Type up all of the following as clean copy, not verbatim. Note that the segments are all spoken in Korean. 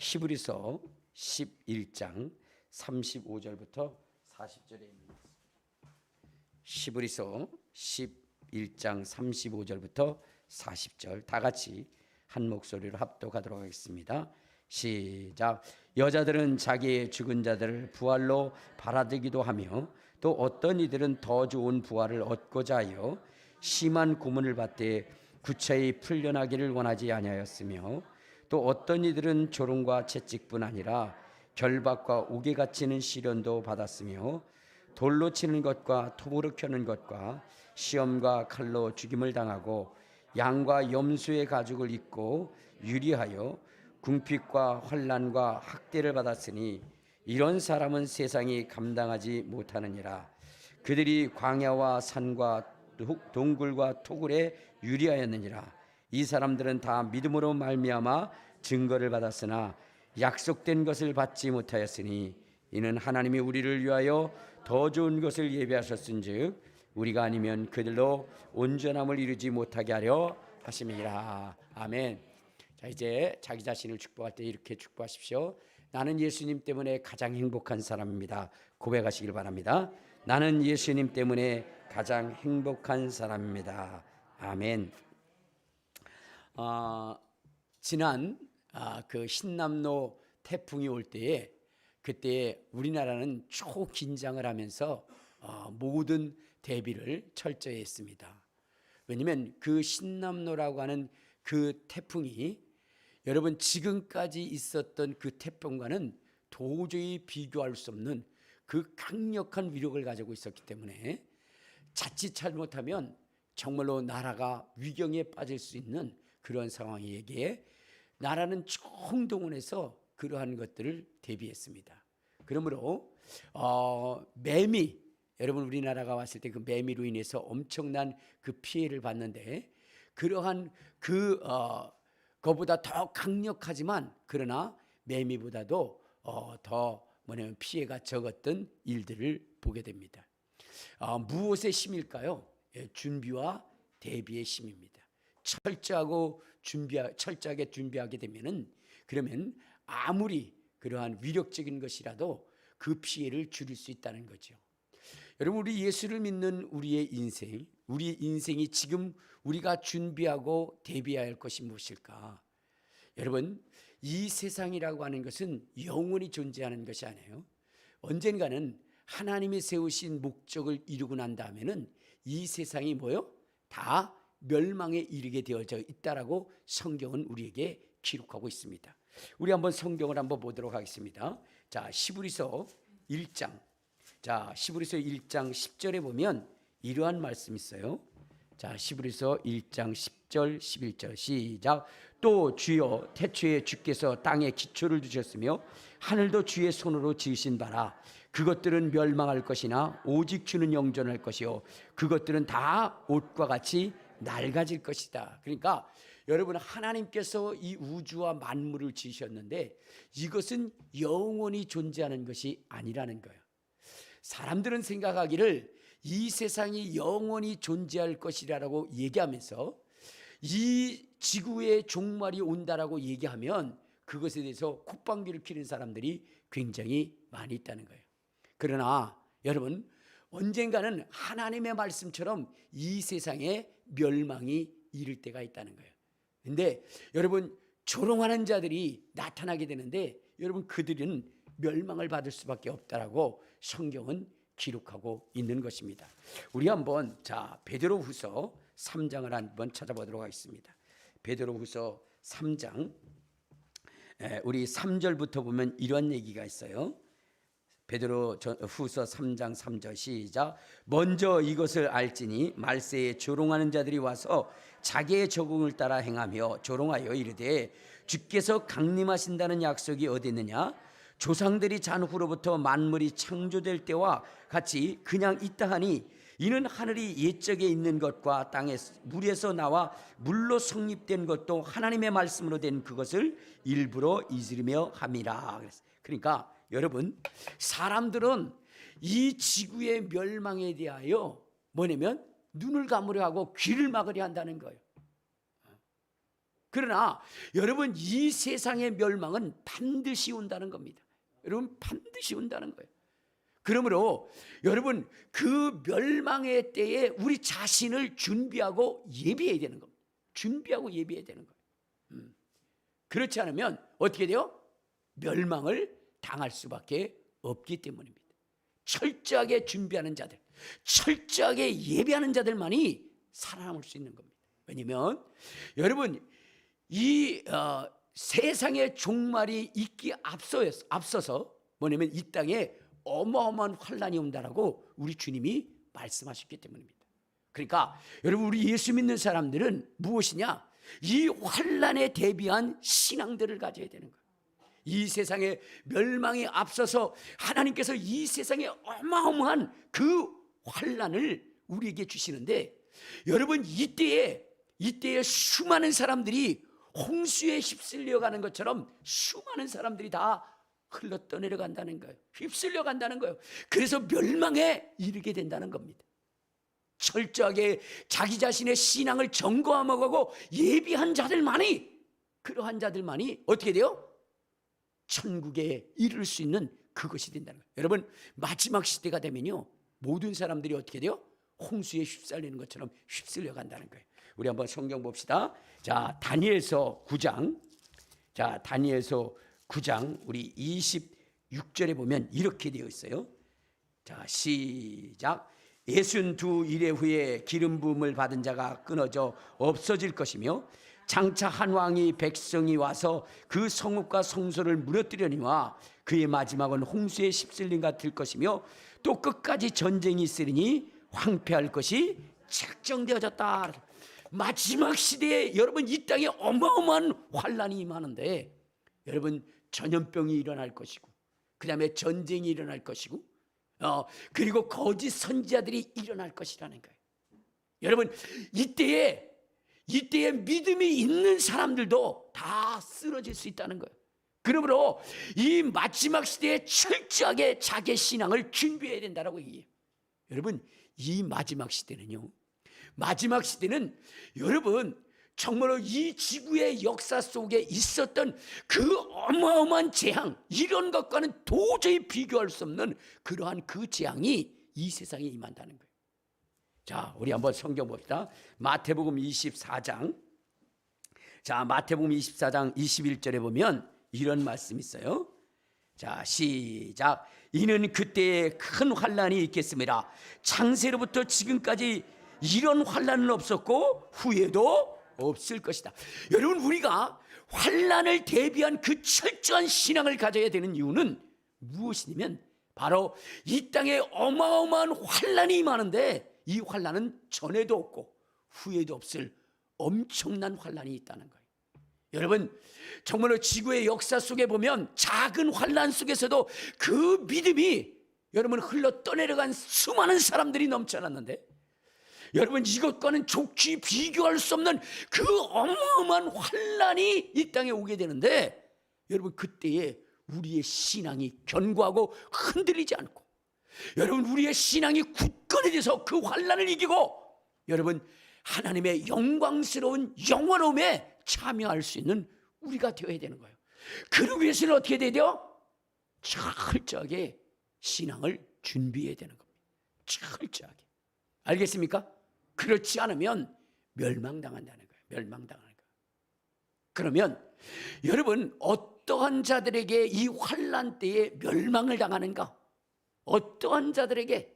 히브리서 11장 35절부터 40절에 있는 말씀. 히브리서 11장 35절부터 40절 다 같이 한 목소리로 합독하도록 하겠습니다. 시작. 여자들은 자기의 죽은 자들을 부활로 바라들기도 하며 또 어떤 이들은 더 좋은 부활을 얻고자 하여 심한 고문을 받되 구차히 풀려나기를 원하지 아니하였으며 또 어떤 이들은 조롱과 채찍뿐 아니라 결박과 옥에 갇히는 시련도 받았으며 돌로 치는 것과 톱으로 켜는 것과 시험과 칼로 죽임을 당하고 양과 염소의 가죽을 입고 유리하여 궁핍과 환난과 학대를 받았으니 이런 사람은 세상이 감당하지 못하느니라. 그들이 광야와 산과 동굴과 토굴에 유리하였느니라. 이 사람들은 다 믿음으로 말미암아 증거를 받았으나 약속된 것을 받지 못하였으니 이는 하나님이 우리를 위하여 더 좋은 것을 예비하셨은즉 우리가 아니면 그들로 온전함을 이루지 못하게 하려 하심이라. 아멘. 자, 이제 자기 자신을 축복할 때 이렇게 축복하십시오. 나는 예수님 때문에 가장 행복한 사람입니다. 고백하시길 바랍니다. 나는 예수님 때문에 가장 행복한 사람입니다. 아멘. 지난 그 신남로 태풍이 올 때에 그때 우리나라는 초긴장을 하면서 모든 대비를 철저히 했습니다. 왜냐하면 그 신남로라고 하는 그 태풍이 여러분 지금까지 있었던 그 태풍과는 도저히 비교할 수 없는 그 강력한 위력을 가지고 있었기 때문에 자칫 잘못하면 정말로 나라가 위경에 빠질 수 있는 그런 상황이기에 나라는 총동원해서 그러한 것들을 대비했습니다. 그러므로 매미, 여러분 우리나라가 왔을 때 그 매미로 인해서 엄청난 그 피해를 봤는데 그러한 그거보다 더 강력하지만 그러나 매미보다도 더 뭐냐면 피해가 적었던 일들을 보게 됩니다. 무엇의 힘일까요? 준비와 대비의 힘입니다. 철저하게 준비하게 되면은 그러면 아무리 그러한 위력적인 것이라도 그 피해를 줄일 수 있다는 거죠. 여러분 우리 예수를 믿는 우리의 인생이 지금 우리가 준비하고 대비해야 할 것이 무엇일까? 여러분 이 세상이라고 하는 것은 영원히 존재하는 것이 아니에요. 언젠가는 하나님이 세우신 목적을 이루고 난 다음에는 이 세상이 뭐요? 다 멸망에 이르게 되어져 있다라고 성경은 우리에게 기록하고 있습니다. 우리 한번 성경을 한번 보도록 하겠습니다. 자, 히브리서 1장. 자, 히브리서 1장 10절에 보면 이러한 말씀이 있어요. 자, 히브리서 1장 10절 11절 시작. 또 주여 태초에 주께서 땅에 기초를 두셨으며 하늘도 주의 손으로 지으신 바라. 그것들은 멸망할 것이나 오직 주는 영존할 것이요 그것들은 다 옷과 같이 낡아질 것이다. 그러니까 여러분 하나님께서 이 우주와 만물을 지으셨는데 이것은 영원히 존재하는 것이 아니라는 거예요. 사람들은 생각하기를 이 세상이 영원히 존재할 것이라고 얘기하면서 이 지구의 종말이 온다라고 얘기하면 그것에 대해서 콧방귀를 뀌는 사람들이 굉장히 많이 있다는 거예요. 그러나 여러분 언젠가는 하나님의 말씀처럼 이 세상에 멸망이 이를 때가 있다는 거예요. 근데 여러분 조롱하는 자들이 나타나게 되는데 여러분 그들은 멸망을 받을 수밖에 없다라고 성경은 기록하고 있는 것입니다. 우리 한번 자 베드로후서 3장을 한번 찾아보도록 하겠습니다. 베드로후서 3장 우리 3절부터 보면 이런 얘기가 있어요. 베드로후서 3장 3절 시작. 먼저 이것을 알지니 말세에 조롱하는 자들이 와서 자기의 적응을 따라 행하며 조롱하여 이르되 주께서 강림하신다는 약속이 어디 있느냐? 조상들이 잔 후로부터 만물이 창조될 때와 같이 그냥 있다 하니 이는 하늘이 옛적에 있는 것과 땅에 물에서 나와 물로 성립된 것도 하나님의 말씀으로 된 그것을 일부러 잊으려 함이라. 그러니까 여러분 사람들은 이 지구의 멸망에 대하여 뭐냐면 눈을 감으려 하고 귀를 막으려 한다는 거예요. 그러나 여러분, 이 세상의 멸망은 반드시 온다는 겁니다. 여러분, 반드시 온다는 거예요. 그러므로 여러분, 그 멸망의 때에 우리 자신을 준비하고 예비해야 되는 겁니다. 준비하고 예비해야 되는 거예요. 그렇지 않으면 어떻게 돼요? 멸망을 당할 수밖에 없기 때문입니다. 철저하게 준비하는 자들, 철저하게 예비하는 자들만이 살아남을 수 있는 겁니다. 왜냐하면 여러분, 이 세상의 종말이 있기 앞서서 뭐냐면 이 땅에 어마어마한 환란이 온다라고 우리 주님이 말씀하셨기 때문입니다. 그러니까 여러분, 우리 예수 믿는 사람들은 무엇이냐? 이 환란에 대비한 신앙들을 가져야 되는 거예요. 이 세상의 멸망에 앞서서 하나님께서 이 세상에 어마어마한 그 환란을 우리에게 주시는데, 여러분, 이때에 수많은 사람들이 홍수에 휩쓸려 가는 것처럼 수많은 사람들이 다 흘러 떠내려 간다는 거예요. 휩쓸려 간다는 거예요. 그래서 멸망에 이르게 된다는 겁니다. 철저하게 자기 자신의 신앙을 점검하고 예비한 자들만이, 그러한 자들만이 어떻게 돼요? 천국에 이를 수 있는 그것이 된다는 거예요. 여러분, 마지막 시대가 되면요, 모든 사람들이 어떻게 돼요? 홍수에 휩쓸리는 것처럼 휩쓸려 간다는 거예요. 우리 한번 성경 봅시다. 자, 다니엘서 9장. 자, 다니엘서 9장 우리 26절에 보면 이렇게 되어 있어요. 자, 시작. 62일의 후에 기름 부음을 받은 자가 끊어져 없어질 것이며, 장차 한 왕이 백성이 와서 그 성읍과 성소를 무너뜨리려니와 그의 마지막은 홍수에 휩쓸림 같을 것이며, 또 끝까지 전쟁이 있으리니 황폐할 것이 책정되어졌다. 마지막 시대에 여러분, 이 땅에 어마어마한 환란이 임하는데, 여러분, 전염병이 일어날 것이고, 그 다음에 전쟁이 일어날 것이고, 그리고 거짓 선지자들이 일어날 것이라는 거예요. 여러분, 이때에 믿음이 있는 사람들도 다 쓰러질 수 있다는 거예요. 그러므로 이 마지막 시대에 철저하게 자기의 신앙을 준비해야 된다라고 얘기해요. 여러분, 이 마지막 시대는 여러분, 정말로 이 지구의 역사 속에 있었던 그 어마어마한 재앙, 이런 것과는 도저히 비교할 수 없는 그러한 그 재앙이 이 세상에 임한다는 거예요. 자, 우리 한번 성경 봅시다. 마태복음 24장. 자, 마태복음 24장 21절에 보면 이런 말씀이 있어요. 자, 시작. 이는 그때에 큰 환란이 있겠습니다. 창세로부터 지금까지 이런 환란은 없었고 후에도 없을 것이다. 여러분, 우리가 환란을 대비한 그 철저한 신앙을 가져야 되는 이유는 무엇이냐면, 바로 이 땅에 어마어마한 환란이 임하는데, 이 환란은 전에도 없고 후에도 없을 엄청난 환란이 있다는 거예요. 여러분, 정말로 지구의 역사 속에 보면 작은 환란 속에서도 그 믿음이 여러분 흘러 떠내려간 수많은 사람들이 넘쳐났는데, 여러분, 이것과는 족히 비교할 수 없는 그 어마어마한 환란이 이 땅에 오게 되는데, 여러분, 그때에 우리의 신앙이 견고하고 흔들리지 않고, 여러분, 우리의 신앙이 굳건히 돼서 그 환란을 이기고, 여러분, 하나님의 영광스러운 영원함에 참여할 수 있는 우리가 되어야 되는 거예요. 그러기 위해서는 어떻게 해야 돼요? 철저하게 신앙을 준비해야 되는 겁니다. 철저하게. 알겠습니까? 그렇지 않으면 멸망당한다는 거예요. 멸망당하는 거예요. 그러면 여러분, 어떠한 자들에게 이 환란 때에 멸망을 당하는가? 어떠한 자들에게?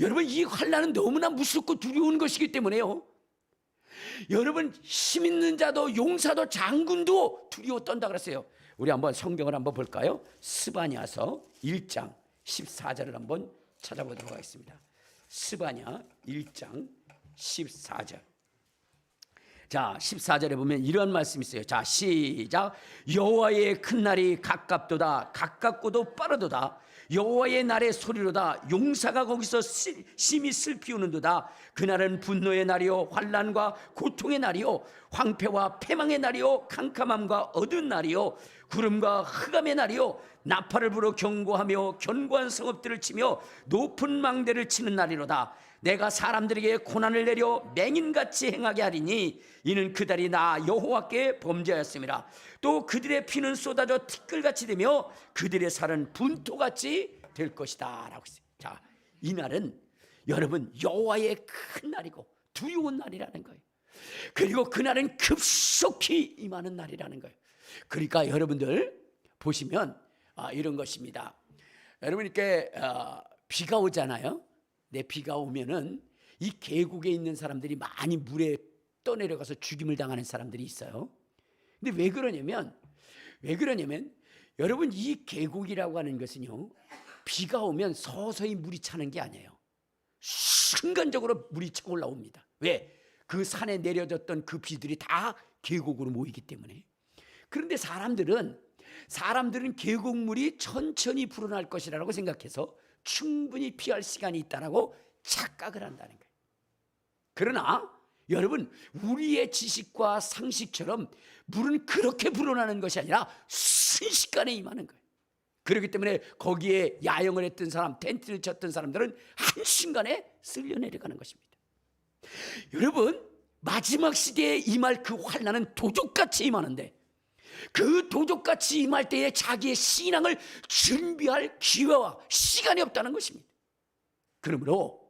여러분, 이 환란은 너무나 무섭고 두려운 것이기 때문에요, 여러분, 힘 있는 자도 용사도 장군도 두려워 떤다 그랬어요. 우리 한번 성경을 한번 볼까요? 스바냐서 1장 14절을 한번 찾아보도록 하겠습니다. 스바냐 1장 14절. 자, 14절에 보면 이런 말씀이 있어요. 자, 시작. 여호와의 큰 날이 가깝도다. 가깝고도 빠르도다. 여호와의 날의 소리로다. 용사가 거기서 심히 슬피 우는도다. 그날은 분노의 날이요 환난과 고통의 날이요 황폐와 패망의 날이요 캄캄함과 어두운 날이요 구름과 흑암의 날이요 나팔을 불어 경고하며 견고한 성읍들을 치며 높은 망대를 치는 날이로다. 내가 사람들에게 고난을 내려 맹인같이 행하게 하리니 이는 그달이 나 여호와께 범죄하였음이라. 또 그들의 피는 쏟아져 티끌같이 되며 그들의 살은 분토같이 될 것이다 라고 했어요. 자, 이 날은 여러분 여호와의 큰 날이고 두려운 날이라는 거예요. 그리고 그날은 급속히 임하는 날이라는 거예요. 그러니까 여러분들 보시면 이런 것입니다. 여러분 이렇게 비가 오잖아요. 내 비가 오면은 이 계곡에 있는 사람들이 많이 물에 떠내려가서 죽임을 당하는 사람들이 있어요. 근데 왜 그러냐면 여러분 이 계곡이라고 하는 것은요 비가 오면 서서히 물이 차는 게 아니에요. 순간적으로 물이 차 올라옵니다. 왜? 그 산에 내려졌던 그 비들이 다 계곡으로 모이기 때문에. 그런데 사람들은 계곡물이 천천히 불어날 것이라고 생각해서 충분히 피할 시간이 있다라고 착각을 한다는 거예요. 그러나 여러분 우리의 지식과 상식처럼 물은 그렇게 불어나는 것이 아니라 순식간에 임하는 거예요. 그렇기 때문에 거기에 야영을 했던 사람, 텐트를 쳤던 사람들은 한순간에 쓸려 내려가는 것입니다. 여러분 마지막 시대에 임할 그 환난은 도적같이 임하는데 그 도적같이 임할 때에 자기의 신앙을 준비할 기회와 시간이 없다는 것입니다. 그러므로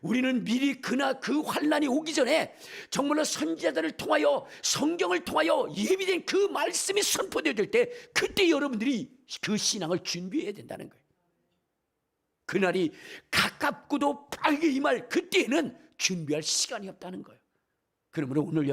우리는 미리 그 환난이 오기 전에 정말로 선지자들을 통하여 성경을 통하여 예비된 그 말씀이 선포되어질 때 그때 여러분들이 그 신앙을 준비해야 된다는 거예요. 그날이 가깝고도 빨리 임할 그때에는 준비할 시간이 없다는 거예요. 그러므로 오늘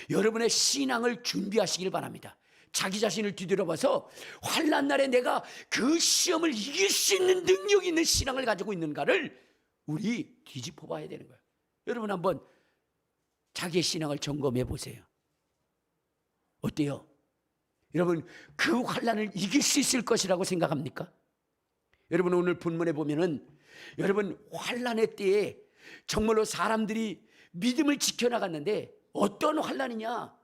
여러분의 신앙을 준비하시길 바랍니다. 자기 자신을 뒤돌아봐서 환난 날에 내가 그 시험을 이길 수 있는 능력이 있는 신앙을 가지고 있는가를 우리 뒤집어 봐야 되는 거예요. 여러분 한번 자기의 신앙을 점검해 보세요. 어때요? 여러분 그 환난을 이길 수 있을 것이라고 생각합니까? 여러분 오늘 본문에 보면은 여러분 환난의 때에 정말로 사람들이 믿음을 지켜나갔는데 어떤 환난이냐?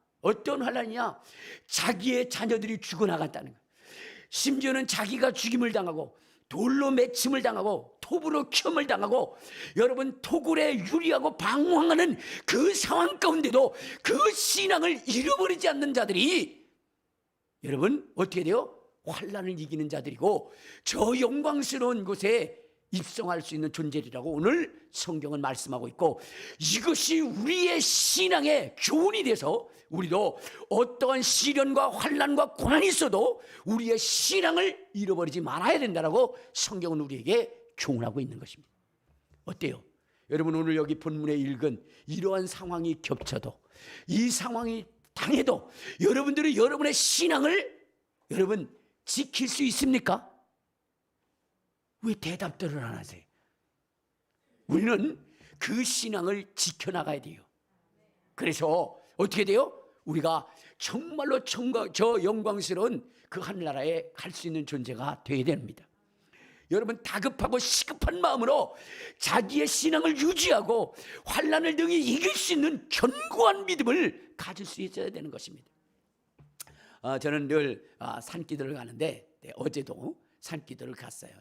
자기의 자녀들이 죽어나갔다는 거예요. 심지어는 자기가 죽임을 당하고 돌로 매침을 당하고 톱으로 켬을 당하고 여러분 토굴에 유리하고 방황하는 그 상황 가운데도 그 신앙을 잃어버리지 않는 자들이 여러분 어떻게 돼요? 환난을 이기는 자들이고 저 영광스러운 곳에 입성할 수 있는 존재라고 오늘 성경은 말씀하고 있고 이것이 우리의 신앙의 교훈이 돼서 우리도 어떠한 시련과 환난과 고난이 있어도 우리의 신앙을 잃어버리지 말아야 된다라고 성경은 우리에게 교훈하고 있는 것입니다. 어때요? 여러분 오늘 여기 본문에 읽은 이러한 상황이 겹쳐도 이 상황이 당해도 여러분들이 여러분의 신앙을 여러분 지킬 수 있습니까? 왜 대답들을 안 하세요? 우리는 그 신앙을 지켜나가야 돼요. 그래서 어떻게 돼요? 우리가 정말로 저 영광스러운 그 하늘나라에 갈 수 있는 존재가 되어야 됩니다. 여러분 다급하고 시급한 마음으로 자기의 신앙을 유지하고 환난을 능히 이길 수 있는 견고한 믿음을 가질 수 있어야 되는 것입니다. 저는 늘 산기도를 가는데 어제도 산기도를 갔어요.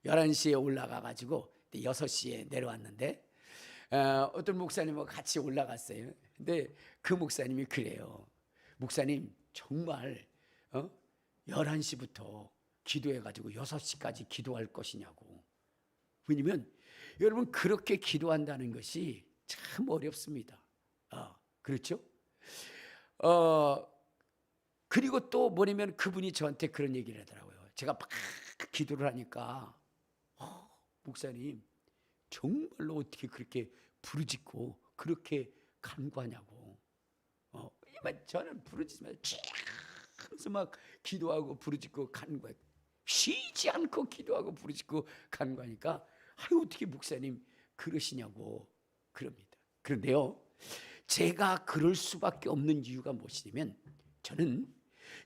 11시에 올라가가지고 6시에 내려왔는데 어떤 목사님하고 같이 올라갔어요. 근데 그 목사님이 그래요. 목사님 정말 11시부터 기도해가지고 6시까지 기도할 것이냐고. 왜냐면 여러분 그렇게 기도한다는 것이 참 어렵습니다. 그렇죠? 그리고 또 뭐냐면 그분이 저한테 그런 얘기를 하더라고요. 제가 막 기도를 하니까 목사님 정말로 어떻게 그렇게 부르짖고 그렇게 간구하냐고. 저는 부르짖지 말고 계속 막 기도하고 부르짖고 간구해. 쉬지 않고 기도하고 부르짖고 간구하니까 어떻게 목사님 그러시냐고 그럽니다. 그런데요 제가 그럴 수밖에 없는 이유가 무엇이냐면 저는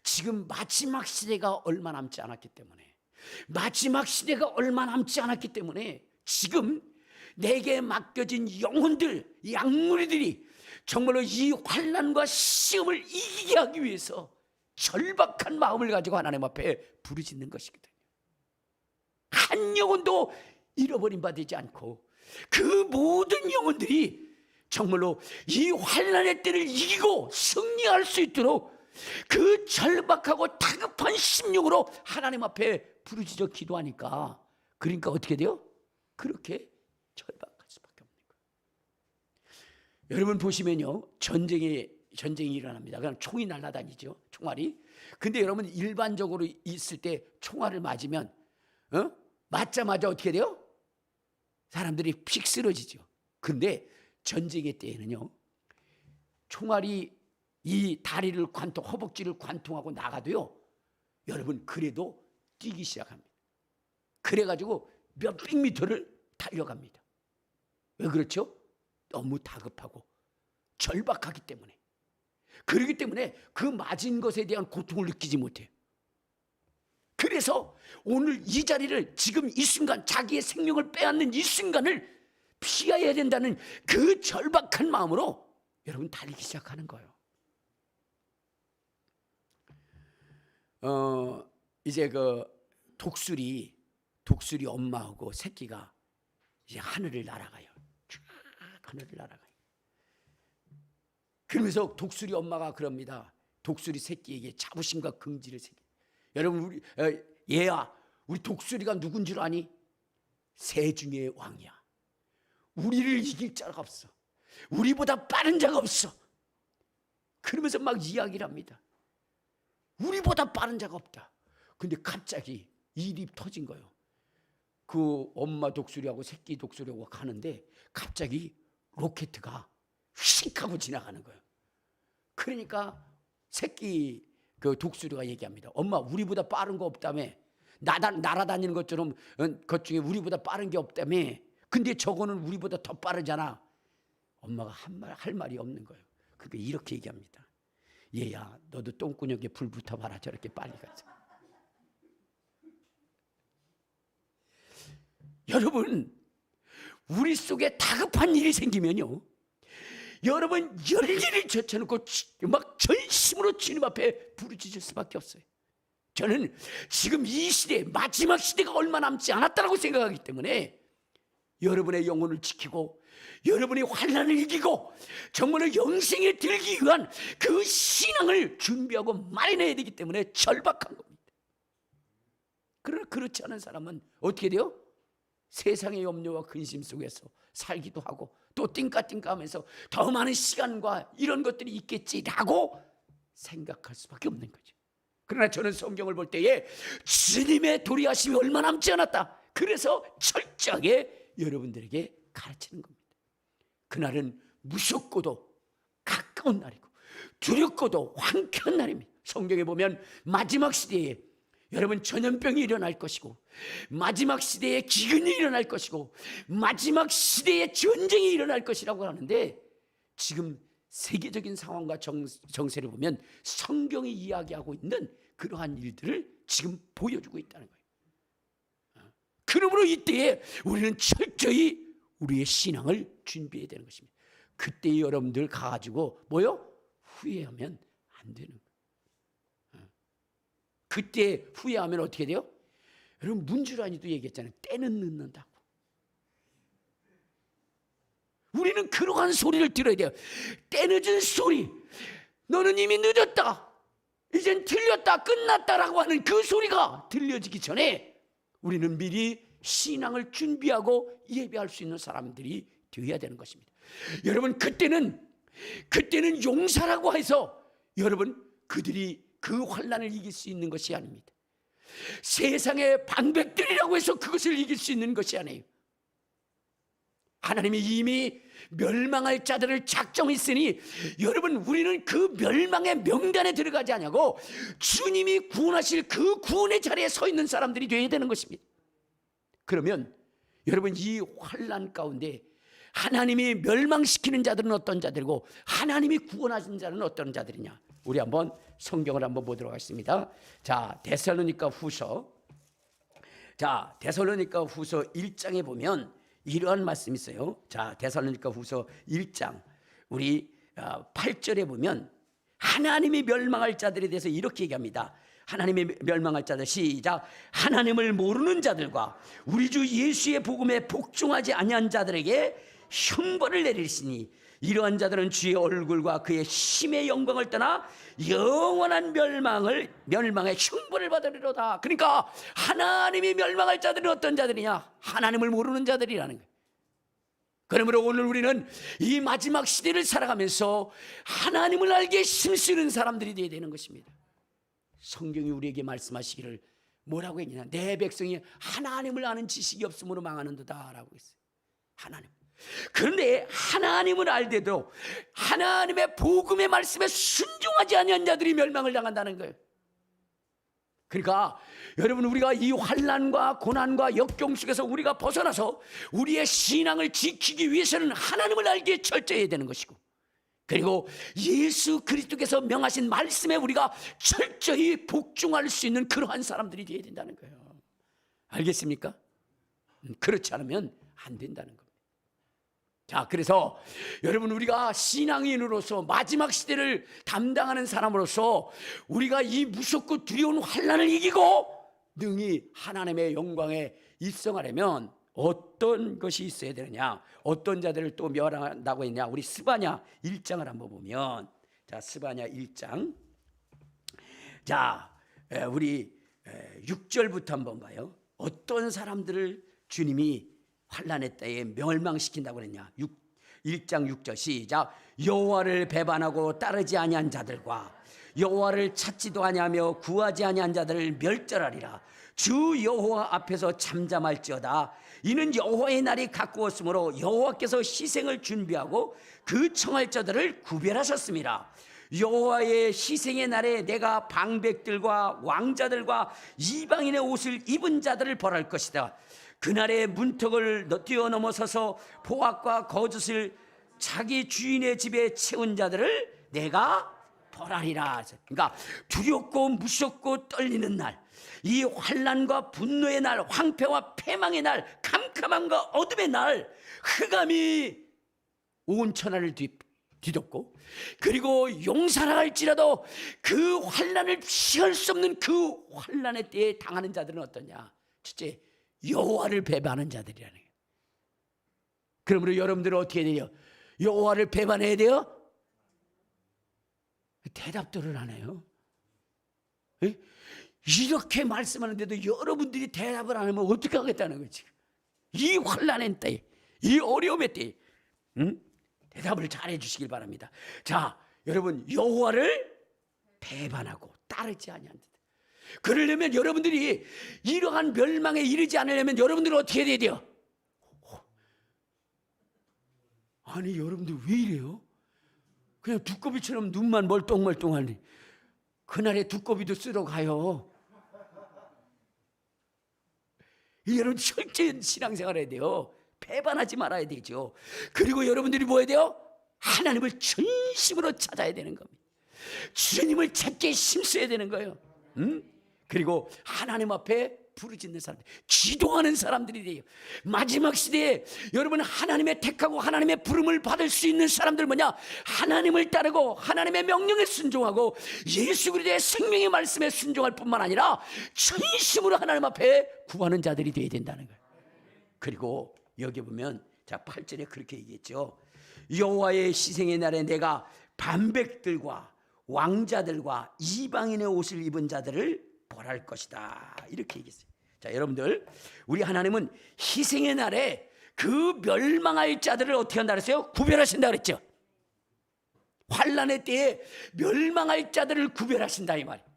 지금 마지막 시대가 얼마 남지 않았기 때문에 지금 내게 맡겨진 영혼들, 양무리들이 정말로 이 환난과 시험을 이기게 하기 위해서 절박한 마음을 가지고 하나님 앞에 부르짖는 것이거든요. 한 영혼도 잃어버린 바 되지 않고 그 모든 영혼들이 정말로 이 환난의 때를 이기고 승리할 수 있도록 그 절박하고 다급한 심령으로 하나님 앞에 부르짖어 기도하니까, 그러니까 어떻게 돼요? 그렇게 절박할 수밖에 없는 거예요. 여러분 보시면요, 전쟁이 일어납니다. 그냥 총이 날아다니죠, 총알이. 근데 여러분 일반적으로 있을 때 총알을 맞으면 맞자마자 어떻게 돼요? 사람들이 픽 쓰러지죠. 근데 전쟁의 때에는요, 총알이 이 다리를 허벅지를 관통하고 나가도요, 여러분 그래도 뛰기 시작합니다. 그래가지고 몇백 미터를 달려갑니다. 왜 그렇죠? 너무 다급하고 절박하기 때문에. 그렇기 때문에 그 맞은 것에 대한 고통을 느끼지 못해요. 그래서 오늘 이 자리를, 지금 이 순간, 자기의 생명을 빼앗는 이 순간을 피해야 된다는 그 절박한 마음으로 여러분 달리기 시작하는 거예요. 이제 그 독수리 엄마하고 새끼가 이제 하늘을 날아가요. 쫙 하늘을 날아가요. 그러면서 독수리 엄마가 그럽니다. 독수리 새끼에게 자부심과 긍지를 새겨. 여러분, 얘야, 우리 독수리가 누군 줄 아니? 새 중의 왕이야. 우리를 이길 자가 없어. 우리보다 빠른 자가 없어. 그러면서 막 이야기를 합니다. 우리보다 빠른 자가 없다. 근데 갑자기 일이 터진 거예요. 그 엄마 독수리하고 새끼 독수리하고 가는데 갑자기 로켓가 휙 하고 지나가는 거예요. 그러니까 새끼 그 독수리가 얘기합니다. 엄마, 우리보다 빠른 거 없다며. 날아다니는 것처럼 것 중에 우리보다 빠른 게 없다며. 근데 저거는 우리보다 더 빠르잖아. 엄마가 할 말이 없는 거예요. 그러니까 이렇게 얘기합니다. 얘야, 너도 똥구녕에 불 붙어봐라. 저렇게 빨리 가서. 여러분, 우리 속에 다급한 일이 생기면요, 여러분 열일을 제쳐놓고 막 전심으로 주님 앞에 부르짖을 수밖에 없어요. 저는 지금 이 시대, 마지막 시대가 얼마 남지 않았다고 생각하기 때문에 여러분의 영혼을 지키고 여러분의 환난을 이기고 정말로 영생에 들기 위한 그 신앙을 준비하고 마련해야 되기 때문에 절박한 겁니다. 그러나 그렇지 않은 사람은 어떻게 돼요? 세상의 염려와 근심 속에서 살기도 하고 또 띵까띵까하면서 더 많은 시간과 이런 것들이 있겠지라고 생각할 수밖에 없는 거죠. 그러나 저는 성경을 볼 때에 주님의 도리하심이 얼마 남지 않았다. 그래서 철저하게 여러분들에게 가르치는 겁니다. 그날은 무섭고도 가까운 날이고 두렵고도 황폐한 날입니다. 성경에 보면 마지막 시대에 여러분 전염병이 일어날 것이고 마지막 시대에 기근이 일어날 것이고 마지막 시대에 전쟁이 일어날 것이라고 하는데, 지금 세계적인 상황과 정세를 보면 성경이 이야기하고 있는 그러한 일들을 지금 보여주고 있다는 거예요. 그러므로 이때에 우리는 철저히 우리의 신앙을 준비해야 되는 것입니다. 그때 여러분들 가가지고 뭐요? 후회하면 안 되는 거예요. 그때 후회하면 어떻게 돼요? 여러분 문주란이도 얘기했잖아요. 때는 늦는다고. 우리는 그러한 소리를 들어야 돼요. 때늦은 소리, 너는 이미 늦었다, 이젠 틀렸다, 끝났다라고 하는 그 소리가 들려지기 전에 우리는 미리 신앙을 준비하고 예배할 수 있는 사람들이 되어야 되는 것입니다. 여러분 그때는 용사라고 해서 여러분 그들이 그 환난을 이길 수 있는 것이 아닙니다. 세상의 방백들이라고 해서 그것을 이길 수 있는 것이 아니에요. 하나님이 이미 멸망할 자들을 작정했으니 여러분 우리는 그 멸망의 명단에 들어가지 않냐고 주님이 구원하실 그 구원의 자리에 서 있는 사람들이 되어야 되는 것입니다. 그러면 여러분 이 환난 가운데 하나님이 멸망시키는 자들은 어떤 자들이고 하나님이 구원하시는 자는 어떤 자들이냐, 우리 한번 성경을 한번 보도록 하겠습니다. 자, 데살로니가 후서 1장에 보면 이러한 말씀이 있어요. 자, 데살로니가 후서 1장 우리 8절에 보면 하나님이 멸망할 자들에 대해서 이렇게 얘기합니다. 하나님의 멸망할 자들, 시작. 하나님을 모르는 자들과 우리 주 예수의 복음에 복종하지 아니한 자들에게 형벌을 내리시니 이러한 자들은 주의 얼굴과 그의 힘의 영광을 떠나 영원한 멸망의 형벌을 받으리로다. 그러니까 하나님이 멸망할 자들은 어떤 자들이냐? 하나님을 모르는 자들이라는 거예요. 그러므로 오늘 우리는 이 마지막 시대를 살아가면서 하나님을 알게 힘쓰는 사람들이 되어야 되는 것입니다. 성경이 우리에게 말씀하시기를 뭐라고 했냐? 내 백성이 하나님을 아는 지식이 없으므로 망하는도다 라고 했어요. 하나님. 그런데 하나님을 알데도 하나님의 복음의 말씀에 순종하지 아니한 자들이 멸망을 당한다는 거예요. 그러니까 여러분, 우리가 이 환난과 고난과 역경 속에서 우리가 벗어나서 우리의 신앙을 지키기 위해서는 하나님을 알기에 철저해야 되는 것이고, 그리고 예수 그리스도께서 명하신 말씀에 우리가 철저히 복종할 수 있는 그러한 사람들이 되어야 된다는 거예요. 알겠습니까? 그렇지 않으면 안 된다는 겁니다. 자, 그래서 여러분, 우리가 신앙인으로서 마지막 시대를 담당하는 사람으로서 우리가 이 무섭고 두려운 환난을 이기고 능히 하나님의 영광에 입성하려면 어떤 것이 있어야 되느냐, 어떤 자들을 또 멸한다고 했냐. 우리 스바냐 1장을 한번 보면, 자, 스바냐 1장, 자, 우리 6절부터 한번 봐요. 어떤 사람들을 주님이 환난의 때에 멸망시킨다고 그랬냐. 1장 6절 시작. 여호와를 배반하고 따르지 아니한 자들과 여호와를 찾지도 아니하며 구하지 아니한 자들을 멸절하리라. 주 여호와 앞에서 잠잠할지어다. 이는 여호와의 날이 가까웠으므로 여호와께서 희생을 준비하고 그 청할 자들을 구별하셨습니다. 여호와의 희생의 날에 내가 방백들과 왕자들과 이방인의 옷을 입은 자들을 벌할 것이다. 그날의 문턱을 뛰어넘어서서 포악과 거짓을 자기 주인의 집에 채운 자들을 내가 벌하리라. 그러니까 두렵고 무섭고 떨리는 날, 이 환난과 분노의 날, 황폐와 패망의 날, 캄캄함과 어둠의 날, 흑암이 온 천하를 뒤덮고, 그리고 용사할지라도 그 환난을 피할 수 없는 그 환난의 때에 당하는 자들은 어떠냐? 첫째, 여호와를 배반하는 자들이라는 거예요. 그러므로 여러분들은 어떻게 돼요? 여호와를 배반해야 돼요? 대답들을 안 해요. 에? 이렇게 말씀하는데도 여러분들이 대답을 안 하면 어떻게 하겠다는 거지? 이 환난의 때에, 이 어려움의 때에, 대답을 잘해 주시길 바랍니다. 자, 여러분, 여호와를 배반하고 따르지 아니한다. 그러려면 여러분들이 이러한 멸망에 이르지 않으려면 여러분들은 어떻게 해야 돼요? 아니, 여러분들 왜 이래요? 그냥 두꺼비처럼 눈만 멀뚱멀뚱하니 그날에 두꺼비도 쓰러 가요. 여러분, 철저히 신앙생활 해야 돼요. 배반하지 말아야 되죠. 그리고 여러분들이 뭐 해야 돼요? 하나님을 전심으로 찾아야 되는 겁니다. 주님을 찾기에 힘써야 되는 거예요. 그리고 하나님 앞에 부르짖는 사람들, 기도하는 사람들이 돼요. 마지막 시대에 여러분, 하나님의 택하고 하나님의 부름을 받을 수 있는 사람들 뭐냐? 하나님을 따르고 하나님의 명령에 순종하고 예수 그리스도의 생명의 말씀에 순종할 뿐만 아니라 전심으로 하나님 앞에 구하는 자들이 되어야 된다는 거예요. 그리고 여기 보면, 자, 8절에 그렇게 얘기했죠. 여호와의 희생의 날에 내가 반백들과 왕자들과 이방인의 옷을 입은 자들을 벌할 것이다. 이렇게 얘기했어요. 자, 여러분들, 우리 하나님은 희생의 날에 그 멸망할 자들을 어떻게 한다 그랬어요? 구별하신다 그랬죠. 환난의 때에 멸망할 자들을 구별하신다 이 말이에요.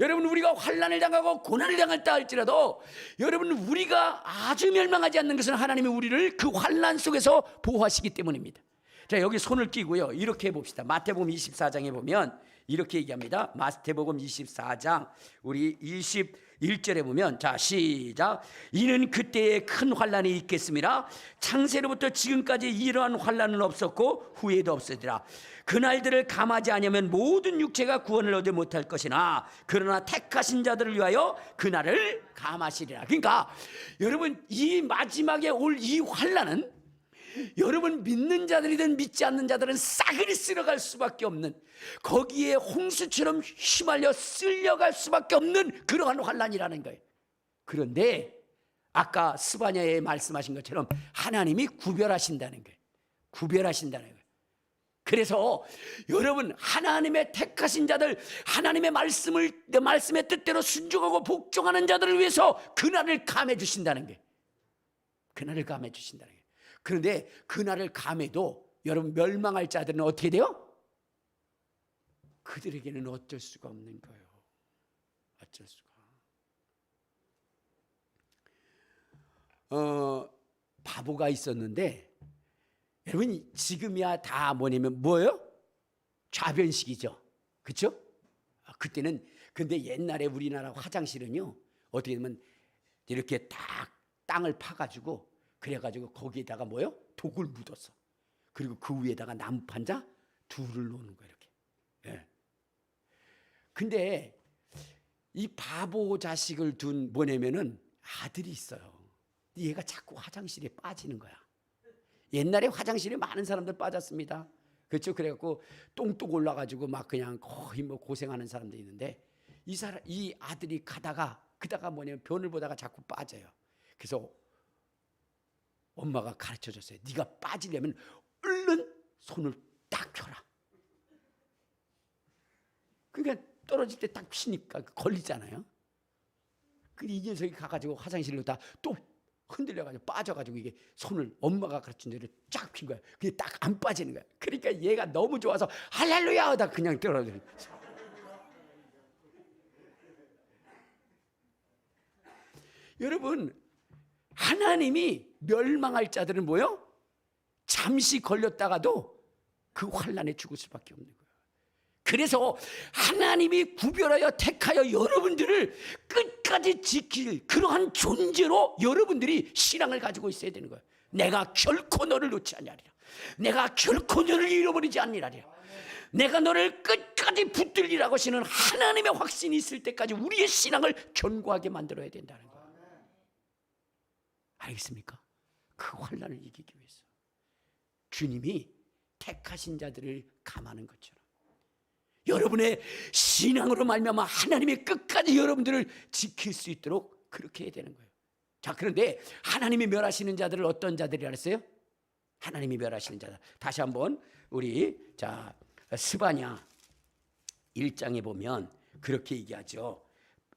여러분, 우리가 환난을 당하고 고난을 당했다 할지라도 여러분, 우리가 아주 멸망하지 않는 것은 하나님이 우리를 그 환난 속에서 보호하시기 때문입니다. 자, 여기 손을 끼고요, 이렇게 해봅시다. 마태복음 24장에 보면 이렇게 얘기합니다. 마태복음 24장 우리 21절에 보면, 자, 시작. 이는 그때에 큰 환난이 있겠습니다. 창세로부터 지금까지 이러한 환난은 없었고 후에도 없으리라. 그날들을 감하지 아니하면 모든 육체가 구원을 얻지 못할 것이나 그러나 택하신 자들을 위하여 그날을 감하시리라. 그러니까 여러분, 이 마지막에 올 이 환난은 여러분 믿는 자들이든 믿지 않는 자들은 싸그리 쓸어갈 수밖에 없는, 거기에 홍수처럼 휘말려 쓸려갈 수밖에 없는 그러한 환난이라는 거예요. 그런데 아까 스바냐에 말씀하신 것처럼 하나님이 구별하신다는 거예요. 구별하신다는 거예요. 그래서 여러분 하나님의 택하신 자들, 하나님의 말씀의 뜻대로 순종하고 복종하는 자들을 위해서 그날을 감해 주신다는 거예요. 그날을 감해 주신다는 거예요. 그런데 그날을 감해도 여러분 멸망할 자들은 어떻게 돼요? 그들에게는 어쩔 수가 없는 거예요. 어쩔 수가. 바보가 있었는데, 여러분 지금이야 다 뭐예요? 좌변식이죠. 그렇죠? 그때는, 근데 옛날에 우리나라 화장실은요 어떻게 되면 이렇게 딱 땅을 파가지고, 그래가지고 거기에다가 뭐예요? 독을 묻었어. 그리고 그 위에다가 나무 판자 둘을 놓는 거예요. 이렇게. 예. 근데 이 바보 자식을 둔 뭐냐면은 아들이 있어요. 얘가 자꾸 화장실에 빠지는 거야. 옛날에 화장실에 많은 사람들 빠졌습니다. 그렇죠? 그래갖고 똥뚝 올라가지고 막 그냥 거의 뭐 고생하는 사람도 있는데, 이 아들이 그다가 뭐냐면 변을 보다가 자꾸 빠져요. 그래서 엄마가 가르쳐 줬어요. 네가 빠지려면 얼른 손을 딱 펴라. 그러니까 떨어질 때 딱 피니까 걸리잖아요. 근데 이 녀석이 가가지고 화장실로 다 또 흔들려가지고 빠져가지고 이게 손을 엄마가 가르친 대로 쫙 핀 거야. 그게 딱 안 빠지는 거야. 그러니까 얘가 너무 좋아서 할렐루야 하다 그냥 떨어져. 여러분 하나님이 멸망할 자들은 뭐요? 잠시 걸렸다가도 그 환난에 죽을 수밖에 없는 거예요. 그래서 하나님이 구별하여 택하여 여러분들을 끝까지 지킬 그러한 존재로 여러분들이 신앙을 가지고 있어야 되는 거예요. 내가 결코 너를 놓지 아니하리라. 내가 결코 너를 잃어버리지 아니하리라. 내가 너를 끝까지 붙들리라고 하시는 하나님의 확신이 있을 때까지 우리의 신앙을 견고하게 만들어야 된다는 거예요. 알겠습니까? 그 환난을 이기기 위해서 주님이 택하신 자들을 감하는 것처럼 여러분의 신앙으로 말미암아 하나님의 끝까지 여러분들을 지킬 수 있도록 그렇게 해야 되는 거예요. 자, 그런데 하나님이 멸하시는 자들을 어떤 자들이라 했어요? 하나님이 멸하시는 자들. 다시 한번 우리 스바냐 1장에 보면 그렇게 얘기하죠.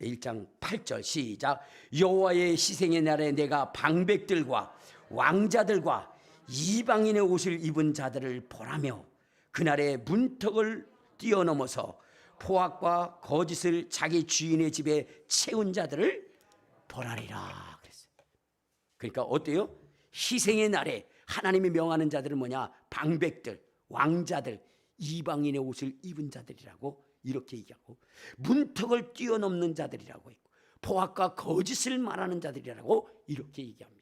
1장 8절 시작. 여호와의 희생의 날에 내가 방백들과 왕자들과 이방인의 옷을 입은 자들을 보라며 그날에 문턱을 뛰어넘어서 포악과 거짓을 자기 주인의 집에 채운 자들을 보라리라 그랬어요. 그러니까 어때요? 희생의 날에 하나님이 명하는 자들은 뭐냐? 방백들, 왕자들, 이방인의 옷을 입은 자들이라고 이렇게 얘기하고, 문턱을 뛰어넘는 자들이라고 있고, 포악과 거짓을 말하는 자들이라고 이렇게 얘기합니다.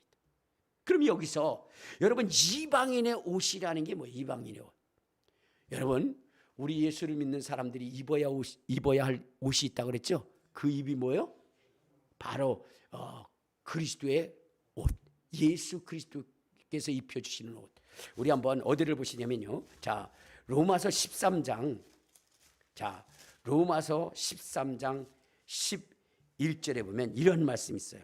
그럼 여기서 여러분 이방인의 옷이라는 게 뭐예요? 이방인의 옷. 여러분 우리 예수를 믿는 사람들이 입어야 할 옷이 있다고 그랬죠? 그 입이 뭐예요? 바로 그리스도의 옷. 예수 그리스도께서 입혀주시는 옷. 우리 한번 어디를 보시냐면요. 자, 로마서 13장. 자, 로마서 13장 11절에 보면 이런 말씀이 있어요.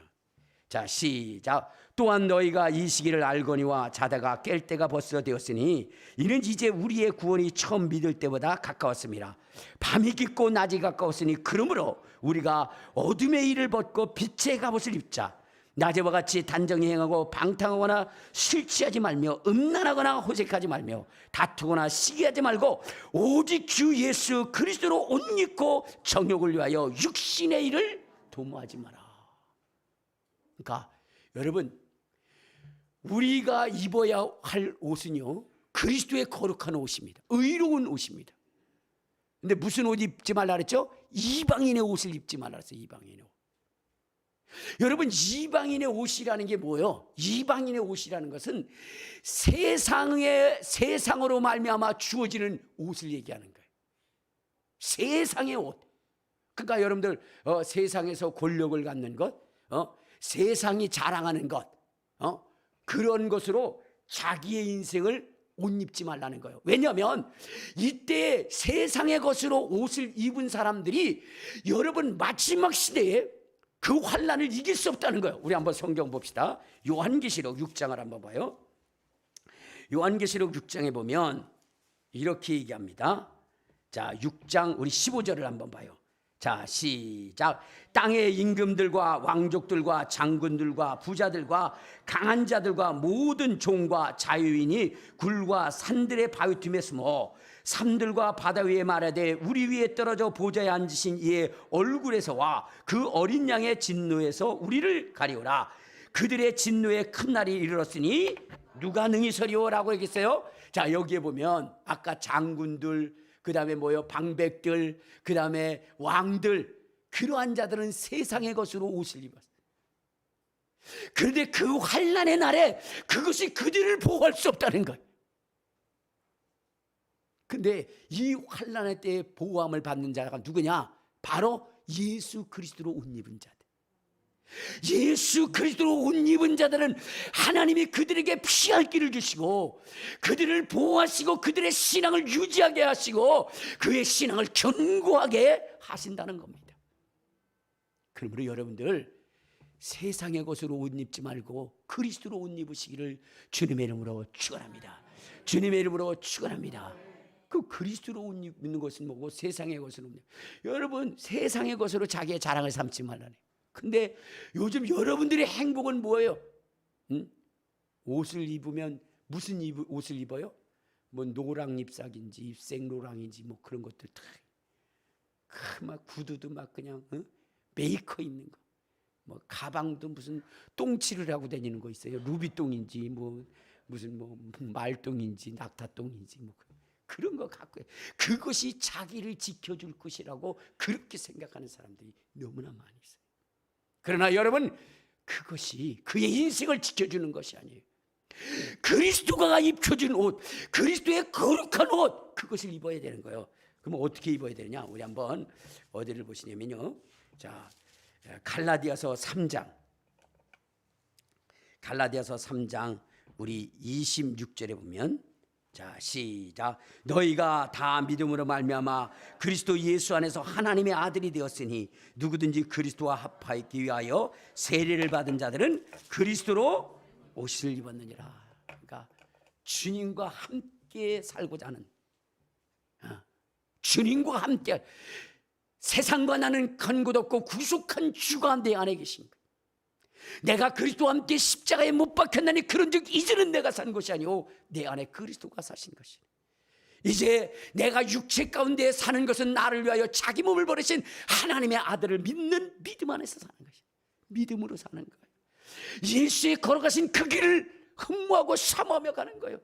자, 시작. 또한 너희가 이 시기를 알거니와 자다가 깰 때가 벌써 되었으니 이는 이제 우리의 구원이 처음 믿을 때보다 가까웠습니다. 밤이 깊고 낮이 가까웠으니 그러므로 우리가 어둠의 일을 벗고 빛의 갑옷을 입자. 낮에와 같이 단정히 행하고 방탕하거나 술 취하지 말며 음란하거나 호색하지 말며 다투거나 시기하지 말고 오직 주 예수 그리스도로 옷 입고 정욕을 위하여 육신의 일을 도모하지 마라. 그러니까 여러분 우리가 입어야 할 옷은요 그리스도의 거룩한 옷입니다. 의로운 옷입니다. 근데 무슨 옷 입지 말라 그랬죠? 이방인의 옷을 입지 말라 그랬어요. 이방인의 옷. 여러분 이방인의 옷이라는 게 뭐예요? 이방인의 옷이라는 것은 세상으로 말미암아 주어지는 옷을 얘기하는 거예요. 세상의 옷. 그러니까 여러분들 세상에서 권력을 갖는 것, 세상이 자랑하는 것, 그런 것으로 자기의 인생을 옷 입지 말라는 거예요. 왜냐하면 이때 세상의 것으로 옷을 입은 사람들이 여러분 마지막 시대에 그 환난을 이길 수 없다는 거예요. 우리 한번 성경 봅시다. 요한계시록 6장을 한번 봐요. 요한계시록 6장에 보면 이렇게 얘기합니다. 자, 6장 우리 15절을 한번 봐요. 자, 시작. 땅의 임금들과 왕족들과 장군들과 부자들과 강한 자들과 모든 종과 자유인이 굴과 산들의 바위 틈에 숨어 산들과 바다 위에 말하되 우리 위에 떨어져 보좌에 앉으신 이의 얼굴에서와 그 어린 양의 진노에서 우리를 가리오라. 그들의 진노의 큰 날이 이르렀으니 누가 능히 서리오라고 얘기했어요. 자, 여기에 보면 아까 장군들, 그 다음에 뭐요? 방백들, 그 다음에 왕들, 그러한 자들은 세상의 것으로 옷을 입었어요. 그런데 그 환난의 날에 그것이 그들을 보호할 수 없다는 거예요. 근데 이 환난의 때에 보호함을 받는 자가 누구냐? 바로 예수 그리스도로 옷 입은 자들. 예수 그리스도로 옷 입은 자들은 하나님이 그들에게 피할 길을 주시고 그들을 보호하시고 그들의 신앙을 유지하게 하시고 그의 신앙을 견고하게 하신다는 겁니다. 그러므로 여러분들 세상의 것으로 옷 입지 말고 그리스도로 옷 입으시기를 주님의 이름으로 축원합니다. 주님의 이름으로 축원합니다. 그 그리스도로 옷 입는 것은 뭐고 세상의 것으로 여러분 세상의 것으로 자기의 자랑을 삼지 말라네. 근데 요즘 여러분들의 행복은 뭐예요? 옷을 입으면 무슨 옷을 입어요? 뭐 노랑 잎사귀인지 생로랑인지 뭐 그런 것들 다 막 구두도 막 그냥 메이커 입는 거, 뭐 가방도 무슨 똥칠을 하고 다니는 거 있어요. 루비똥인지 뭐 무슨 뭐 말똥인지 낙타똥인지 뭐 그런 거 갖고 그것이 자기를 지켜줄 것이라고 그렇게 생각하는 사람들이 너무나 많이 있어요. 그러나 여러분 그것이 그의 인생을 지켜주는 것이 아니에요. 그리스도가 입혀준 옷, 그리스도의 거룩한 옷, 그것을 입어야 되는 거예요. 그럼 어떻게 입어야 되느냐? 우리 한번 어디를 보시냐면요. 자, 갈라디아서 3장. 갈라디아서 3장 우리 26절에 보면 자, 시작. 너희가 다 믿음으로 말미암아 그리스도 예수 안에서 하나님의 아들이 되었으니 누구든지 그리스도와 합하기 위하여 세례를 받은 자들은 그리스도로 옷을 입었느니라. 그러니까 주님과 함께 살고자 하는 주님과 함께 세상과 나는 간 곳 없고 구속한 주가 내 안에 계신 거예요. 내가 그리스도와 함께 십자가에 못 박혔나니 그런즉 이제는 내가 산 것이 아니오 내 안에 그리스도가 사신 것이니 이제 내가 육체 가운데 사는 것은 나를 위하여 자기 몸을 버리신 하나님의 아들을 믿는 믿음 안에서 사는 것이에요. 믿음으로 사는 거예요. 예수의 걸어가신 그 길을 흠모하고 사모하며 가는 거예요.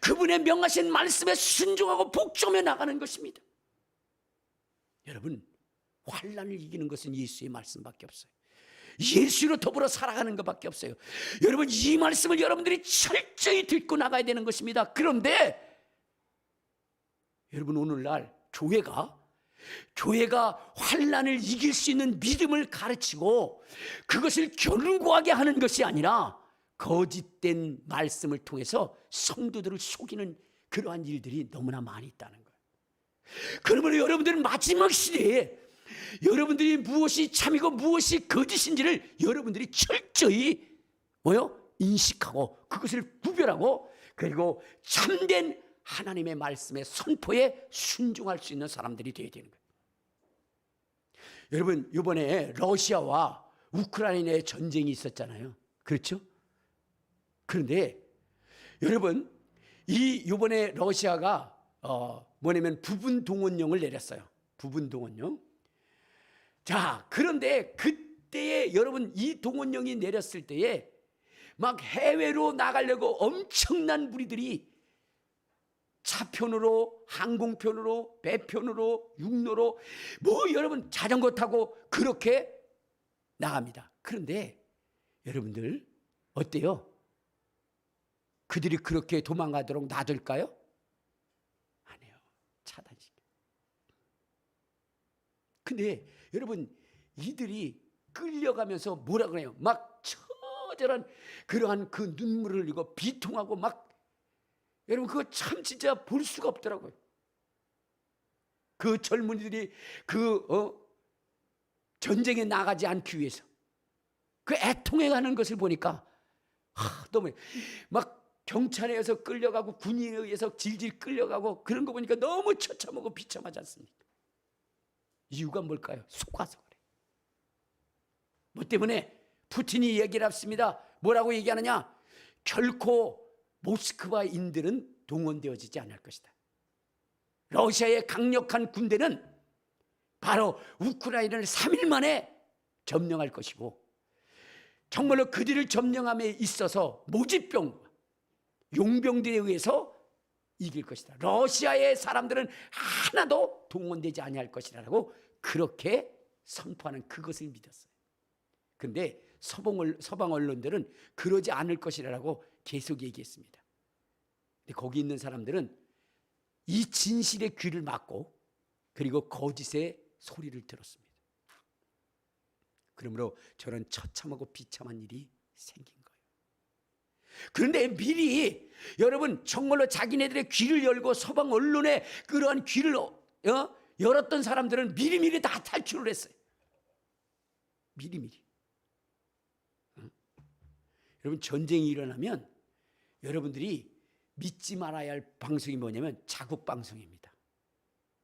그분의 명하신 말씀에 순종하고 복종하며 나가는 것입니다. 여러분 환난을 이기는 것은 예수의 말씀밖에 없어요. 예수로 더불어 살아가는 것밖에 없어요. 여러분 이 말씀을 여러분들이 철저히 듣고 나가야 되는 것입니다. 그런데 여러분 오늘날 교회가 환난을 이길 수 있는 믿음을 가르치고 그것을 견고하게 하는 것이 아니라 거짓된 말씀을 통해서 성도들을 속이는 그러한 일들이 너무나 많이 있다는 거예요. 그러므로 여러분들은 마지막 시대에 여러분들이 무엇이 참이고 무엇이 거짓인지를 여러분들이 철저히 인식하고 그것을 구별하고 그리고 참된 하나님의 말씀의 선포에 순종할 수 있는 사람들이 되어야 되는 거예요. 여러분 이번에 러시아와 우크라이나의 전쟁이 있었잖아요. 그렇죠? 그런데 여러분 이번에 러시아가 뭐냐면 부분 동원령을 내렸어요. 부분 동원령. 자, 그런데 그때에 여러분 이 동원령이 내렸을 때에 막 해외로 나가려고 엄청난 무리들이 차편으로, 항공편으로, 배편으로, 육로로 뭐 여러분 자전거 타고 그렇게 나갑니다. 그런데 여러분들 어때요? 그들이 그렇게 도망가도록 놔둘까요? 아니에요. 차단시켜요. 근데 여러분 이들이 끌려가면서 뭐라 그래요? 막 처절한 그러한 그 눈물을 흘리고 비통하고 막 여러분 그거 참 진짜 볼 수가 없더라고요. 그 젊은이들이 전쟁에 나가지 않기 위해서 그 애통해가는 것을 보니까 너무 막 경찰에 의해서 끌려가고 군인에 의해서 질질 끌려가고 그런 거 보니까 너무 처참하고 비참하지 않습니까? 이유가 뭘까요? 속아서 그래. 뭐 때문에? 푸틴이 얘기를 합니다. 뭐라고 얘기하느냐? 결코 모스크바인들은 동원되어지지 않을 것이다. 러시아의 강력한 군대는 바로 우크라이나를 3일 만에 점령할 것이고, 정말로 그들을 점령함에 있어서 모집병, 용병들에 의해서 이길 것이다. 러시아의 사람들은 하나도 동원되지 아니할 것이라고 그렇게 선포하는 그것을 믿었어요. 그런데 서방 언론들은 그러지 않을 것이라고 계속 얘기했습니다. 근데 거기 있는 사람들은 이 진실의 귀를 막고 그리고 거짓의 소리를 들었습니다. 그러므로 저런 처참하고 비참한 일이 생긴 거예요. 그런데 미리 여러분 정말로 자기네들의 귀를 열고 서방 언론의 그러한 귀를 열었던 사람들은 미리미리 다 탈출을 했어요. 미리미리. 여러분 전쟁이 일어나면 여러분들이 믿지 말아야 할 방송이 뭐냐면 자국 방송입니다.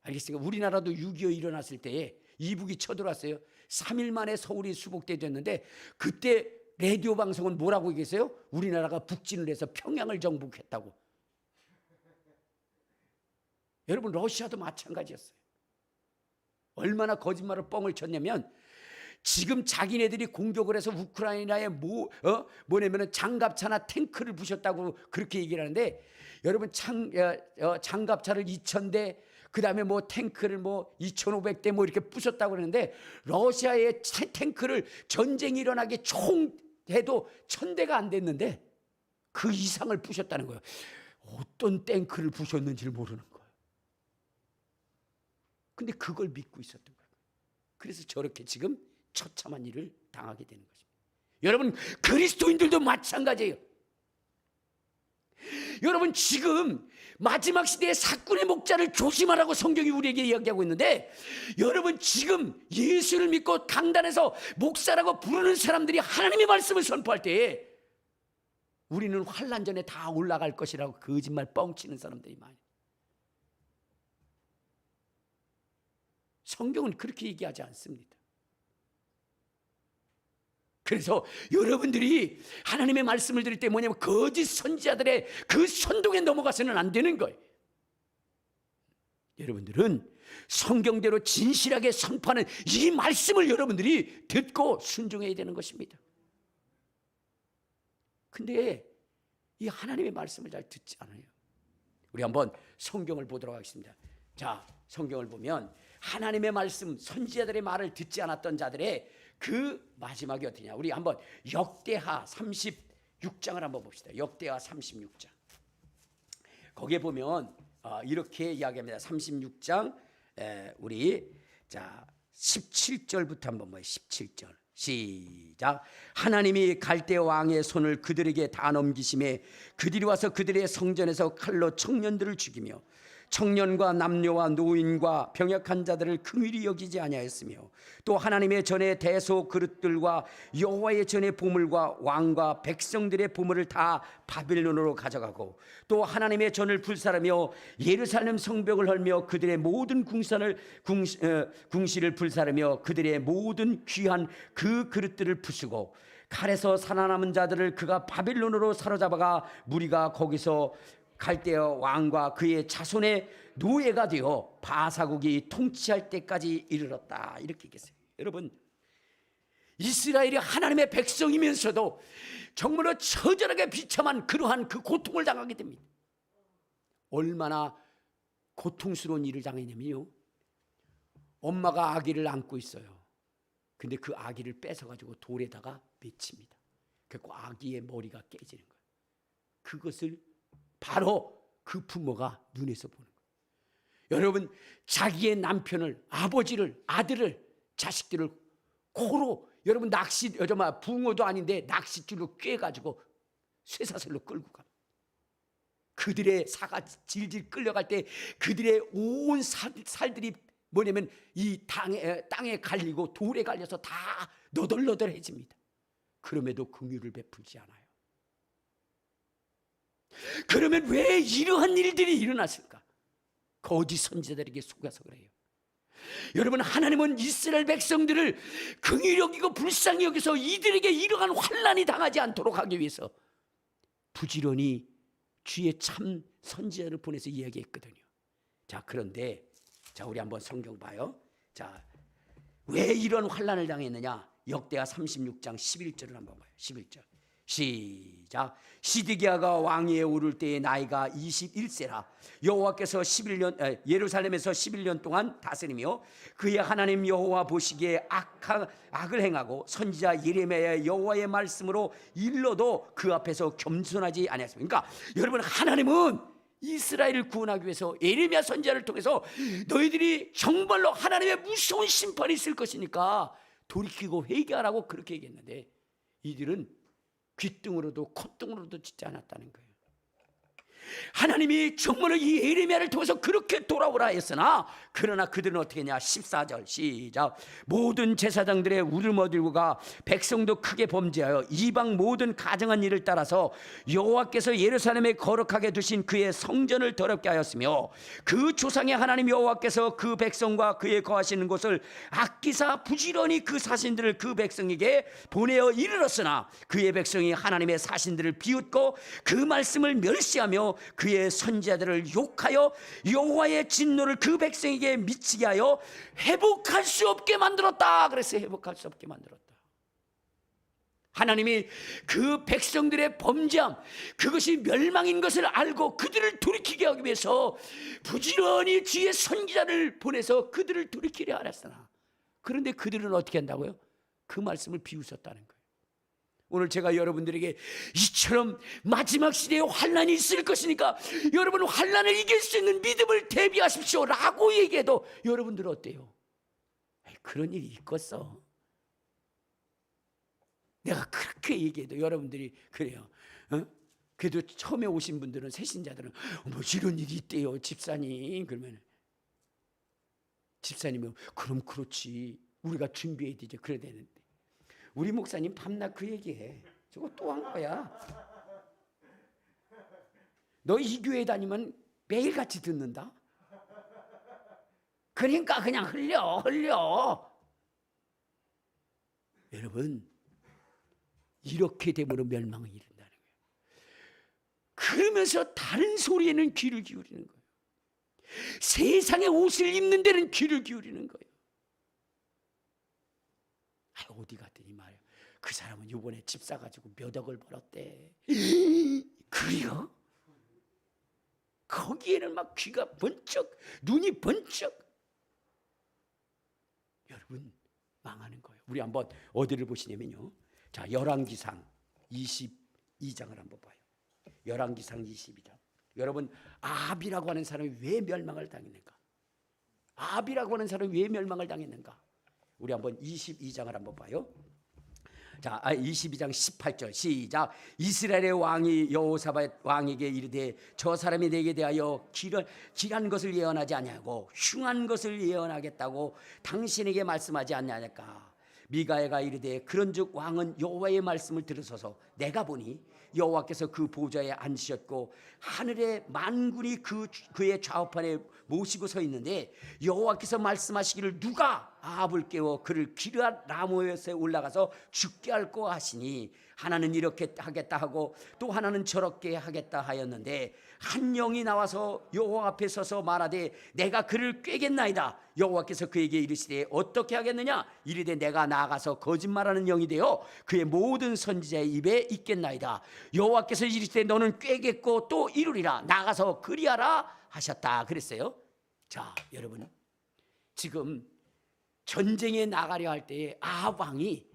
알겠습니까? 우리나라도 6.25 일어났을 때에 이북이 쳐들어왔어요. 3일 만에 서울이 수복됐는데 그때 라디오 방송은 뭐라고 얘기했어요? 우리나라가 북진을 해서 평양을 정복했다고. 여러분 러시아도 마찬가지였어요. 얼마나 거짓말을 뻥을 쳤냐면 지금 자기네들이 공격을 해서 우크라이나에 뭐냐면 장갑차나 탱크를 부셨다고 그렇게 얘기를 하는데, 여러분 장갑차를 2,000대, 그 다음에 뭐 탱크를 뭐 2,500대 뭐 이렇게 부셨다고 그러는데, 러시아의 탱크를 전쟁이 일어나기 총 해도 1,000대가 안 됐는데 그 이상을 부셨다는 거예요. 어떤 탱크를 부셨는지를 모르는 거예요. 근데 그걸 믿고 있었던 거예요. 그래서 저렇게 지금 처참한 일을 당하게 되는 것입니다. 여러분 그리스도인들도 마찬가지예요. 여러분 지금 마지막 시대의 사꾼의 목자를 조심하라고 성경이 우리에게 이야기하고 있는데, 여러분 지금 예수를 믿고 강단에서 목사라고 부르는 사람들이 하나님의 말씀을 선포할 때에 우리는 환난 전에 다 올라갈 것이라고 거짓말 뻥치는 사람들이 많아요. 성경은 그렇게 얘기하지 않습니다. 그래서 여러분들이 하나님의 말씀을 들을 때 뭐냐면 거짓 선지자들의 그 선동에 넘어가서는 안 되는 거예요. 여러분들은 성경대로 진실하게 선포하는 이 말씀을 여러분들이 듣고 순종해야 되는 것입니다. 근데 이 하나님의 말씀을 잘 듣지 않아요. 우리 한번 성경을 보도록 하겠습니다. 자, 성경을 보면 하나님의 말씀, 선지자들의 말을 듣지 않았던 자들의 그 마지막이 어떠냐. 우리 한번 역대하 36장을 한번 봅시다. 역대하 36장. 거기에 보면 이렇게 이야기합니다. 36장 우리 자 17절부터 한번 봐요. 17절 시작. 하나님이 갈대 왕의 손을 그들에게 다 넘기심에 그들이 와서 그들의 성전에서 칼로 청년들을 죽이며 청년과 남녀와 노인과 병약한 자들을 긍휼히 여기지 아니하였으며, 또 하나님의 전의 대소 그릇들과 여호와의 전의 보물과 왕과 백성들의 보물을 다 바빌론으로 가져가고, 또 하나님의 전을 불사르며 예루살렘 성벽을 헐며 그들의 모든 궁시를 불사르며 그들의 모든 귀한 그 그릇들을 부수고, 칼에서 살아남은 자들을 그가 바빌론으로 사로잡아가 무리가 거기서 갈대아 왕과 그의 자손의 노예가 되어 바사국이 통치할 때까지 이르렀다. 이렇게 얘기했어요. 여러분 이스라엘이 하나님의 백성이면서도 정말로 처절하게 비참한 그러한 그 고통을 당하게 됩니다. 얼마나 고통스러운 일을 당했냐면요, 엄마가 아기를 안고 있어요. 근데 그 아기를 뺏어가지고 돌에다가 맺힙니다. 그래서 아기의 머리가 깨지는 거예요. 그것을 바로 그 부모가 눈에서 보는 거예요. 여러분 자기의 남편을, 아버지를, 아들을, 자식들을 고로 여러분 붕어도 아닌데 낚싯줄로 꿰가지고 쇠사슬로 끌고 갑니다. 그들의 사가 질질 끌려갈 때 그들의 온 살들이 뭐냐면 이 땅에 갈리고 돌에 갈려서 다 너덜너덜해집니다. 그럼에도 긍휼을 베풀지 않아요. 그러면 왜 이러한 일들이 일어났을까? 거짓 선지자들에게 속아서 그래요. 여러분, 하나님은 이스라엘 백성들을 긍휼히 여기고 불쌍히 여기서 이들에게 이러한 환난이 당하지 않도록 하기 위해서 부지런히 주의 참 선지자를 보내서 이야기했거든요. 자, 그런데 자, 우리 한번 성경 봐요. 자, 왜 이런 환난을 당했느냐? 역대하 36장 11절을 한번 봐요. 11절 시작. 시드기야가 왕위에 오를 때의 나이가 21세라 여호와께서 11년 예루살렘에서 11년 동안 다스리며 그의 하나님 여호와 보시기에 악을 행하고 선지자 예레미야의 여호와의 말씀으로 일러도 그 앞에서 겸손하지 아니했습니다. 그러니까 여러분, 하나님은 이스라엘을 구원하기 위해서 예레미야 선지자를 통해서 너희들이 정말로 하나님의 무서운 심판이 있을 것이니까 돌이키고 회개하라고 그렇게 얘기했는데 이들은 귓등으로도 콧등으로도 짓지 않았다는 거예요. 하나님이 정말로 이 예레미야를 통해서 그렇게 돌아오라 했으나 그러나 그들은 어떻게 했냐? 14절 시작. 모든 제사장들의 울음을 들고 가 백성도 크게 범죄하여 이방 모든 가증한 일을 따라서 여호와께서 예루살렘에 거룩하게 두신 그의 성전을 더럽게 하였으며 그 조상의 하나님 여호와께서 그 백성과 그의 거하시는 곳을 아끼사 부지런히 그 사신들을 그 백성에게 보내어 이르렀으나 그의 백성이 하나님의 사신들을 비웃고 그 말씀을 멸시하며 그의 선지자들을 욕하여 여호와의 진노를 그 백성에게 미치게 하여 회복할 수 없게 만들었다. 그래서 회복할 수 없게 만들었다. 하나님이 그 백성들의 범죄함, 그것이 멸망인 것을 알고 그들을 돌이키게 하기 위해서 부지런히 주의 선지자를 보내서 그들을 돌이키려 하였으나 그런데 그들은 어떻게 한다고요? 그 말씀을 비웃었다는 거예요. 오늘 제가 여러분들에게 이처럼 마지막 시대에 환난이 있을 것이니까 여러분 환난을 이길 수 있는 믿음을 대비하십시오 라고 얘기해도 여러분들 어때요? 그런 일이 있겠어? 내가 그렇게 얘기해도 여러분들이 그래요. 그래도 처음에 오신 분들은 새신자들은 뭐 이런 일이 있대요 집사님. 그러면 집사님은 그럼 그렇지 우리가 준비해야 되죠. 그래야 되는데 우리 목사님 밤낮 그 얘기해. 저거 또 한 거야. 너 이 교회 다니면 매일같이 듣는다. 그러니까 그냥 흘려. 여러분, 이렇게 되므로 멸망이 이른다는 거예요. 그러면서 다른 소리에는 귀를 기울이는 거예요. 세상의 옷을 입는 데는 귀를 기울이는 거예요. 어디 갔더니 말이야. 그 사람은 이번에 집 사가지고 몇 억을 벌었대. 그래요? 거기에는 막 귀가 번쩍, 눈이 번쩍. 여러분, 망하는 거예요. 우리 한번 어디를 보시냐면요. 자, 열왕기상 22장을 한번 봐요. 열왕기상 22장. 여러분, 아합이라고 하는 사람이 왜 멸망을 당했는가? 아합이라고 하는 사람이 왜 멸망을 당했는가? 우리 한번 22장을 한번 봐요. 자, 22장 18절 시작. 이스라엘의 왕이 여호사밧 왕에게 이르되 저 사람이 내게 대하여 길한 것을 예언하지 아니하고 흉한 것을 예언하겠다고 당신에게 말씀하지 않냐니까. 미가야가 이르되 그런즉 왕은 여호와의 말씀을 들으소서. 내가 보니 여호와께서 그 보좌에 앉으셨고 하늘의 만군이 그의 좌우판에 모시고 서 있는데 여호와께서 말씀하시기를 누가 아합을 깨워 그를 기르앗 라모스에 올라가서 죽게 할꼬 하시니 하나는 이렇게 하겠다 하고 또 하나는 저렇게 하겠다 하였는데 한 영이 나와서 여호와 앞에 서서 말하되 내가 그를 꾀겠나이다. 여호와께서 그에게 이르시되 어떻게 하겠느냐? 이르되 내가 나아가서 거짓말하는 영이 되어 그의 모든 선지자의 입에 있겠나이다. 여호와께서 이르시되 너는 꾀겠고 또 이루리라. 나가서 그리하라 하셨다 그랬어요. 자, 여러분, 지금 전쟁에 나가려 할 때에 아합 왕이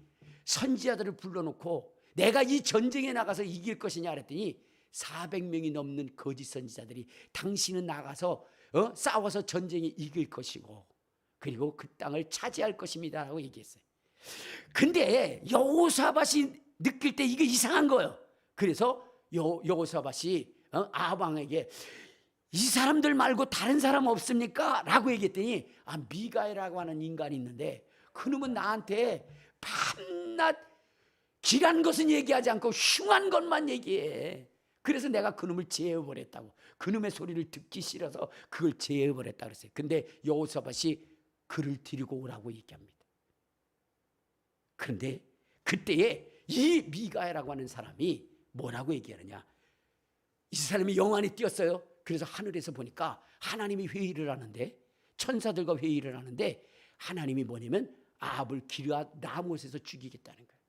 선지자들을 불러놓고 내가 이 전쟁에 나가서 이길 것이냐 그랬더니 400명이 넘는 거짓 선지자들이 당신은 나가서 싸워서 전쟁에 이길 것이고 그리고 그 땅을 차지할 것입니다 라고 얘기했어요. 근데 여호사밧이 느낄 때 이게 이상한 거예요. 그래서 여호사밧이 아합 왕에게 이 사람들 말고 다른 사람 없습니까? 라고 얘기했더니 미가야라고 하는 인간이 있는데 그놈은 나한테 밤낮 길한 것은 얘기하지 않고 흉한 것만 얘기해. 그래서 내가 그놈을 제어버렸다고. 그놈의 소리를 듣기 싫어서 그걸 제어버렸다 그랬어요. 근데 여호사밧이 그를 데리고 오라고 얘기합니다. 그런데 그때에 이 미가야라고 하는 사람이 뭐라고 얘기하느냐, 이 사람이 영안이 띄었어요. 그래서 하늘에서 보니까 하나님이 회의를 하는데, 천사들과 회의를 하는데, 하나님이 뭐냐면 아합을 기르앗 라못에서 죽이겠다는 거예요.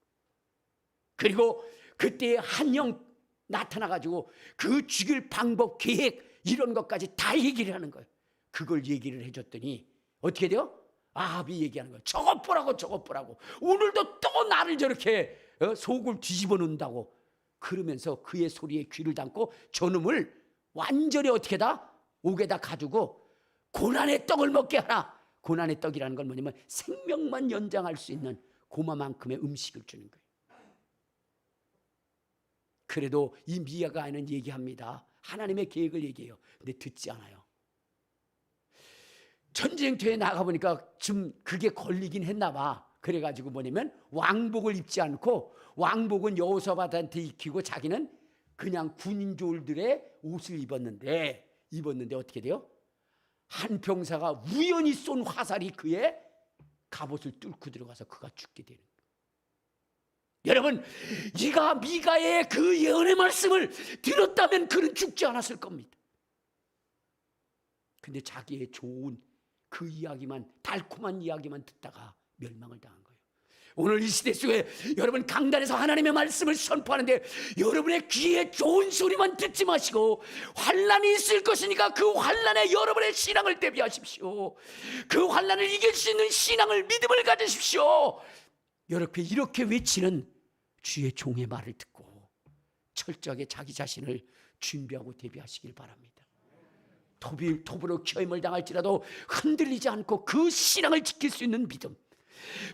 그리고 그때 한 영 나타나가지고 그 죽일 방법, 계획 이런 것까지 다 얘기를 하는 거예요. 그걸 얘기를 해줬더니 어떻게 돼요? 아합이 얘기하는 거예요. 저것 보라고, 저것 보라고. 오늘도 또 나를 저렇게 속을 뒤집어 놓는다고. 그러면서 그의 소리에 귀를 닫고 저놈을 완전히 어떻게 다 옥에다 가두고 고난의 떡을 먹게 하라. 고난의 떡이라는 건 뭐냐면 생명만 연장할 수 있는 고마만큼의 음식을 주는 거예요. 그래도 이 미가야는 얘기합니다. 하나님의 계획을 얘기해요. 근데 듣지 않아요. 전쟁터에 나가보니까 좀 그게 걸리긴 했나 봐. 그래가지고 뭐냐면 왕복을 입지 않고, 왕복은 여호사밧한테 입히고 자기는 그냥 군인 졸들의 옷을 입었는데 어떻게 돼요? 한 병사가 우연히 쏜 화살이 그의 갑옷을 뚫고 들어가서 그가 죽게 되는 거예요. 여러분, 이가 미가의 그 예언의 말씀을 들었다면 그는 죽지 않았을 겁니다. 근데 자기의 좋은 그 이야기만, 달콤한 이야기만 듣다가 멸망을 당한 거예요. 오늘 이 시대 속에 여러분 강단에서 하나님의 말씀을 선포하는데 여러분의 귀에 좋은 소리만 듣지 마시고 환난이 있을 것이니까 그 환난에 여러분의 신앙을 대비하십시오. 그 환난을 이길 수 있는 신앙을, 믿음을 가지십시오. 이렇게 외치는 주의 종의 말을 듣고 철저하게 자기 자신을 준비하고 대비하시길 바랍니다. 톱으로 겸을 당할지라도 흔들리지 않고 그 신앙을 지킬 수 있는 믿음,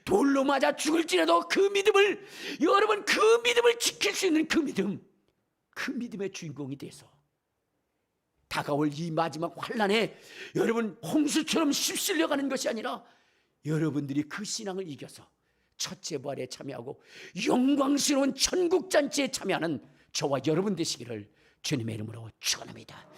돌로 맞아 죽을지라도 그 믿음을, 여러분 그 믿음을 지킬 수 있는 그 믿음, 그 믿음의 주인공이 돼서 다가올 이 마지막 환난에 여러분 홍수처럼 휩쓸려가는 것이 아니라 여러분들이 그 신앙을 이겨서 첫째 부활에 참여하고 영광스러운 천국잔치에 참여하는 저와 여러분 되시기를 주님의 이름으로 축원합니다.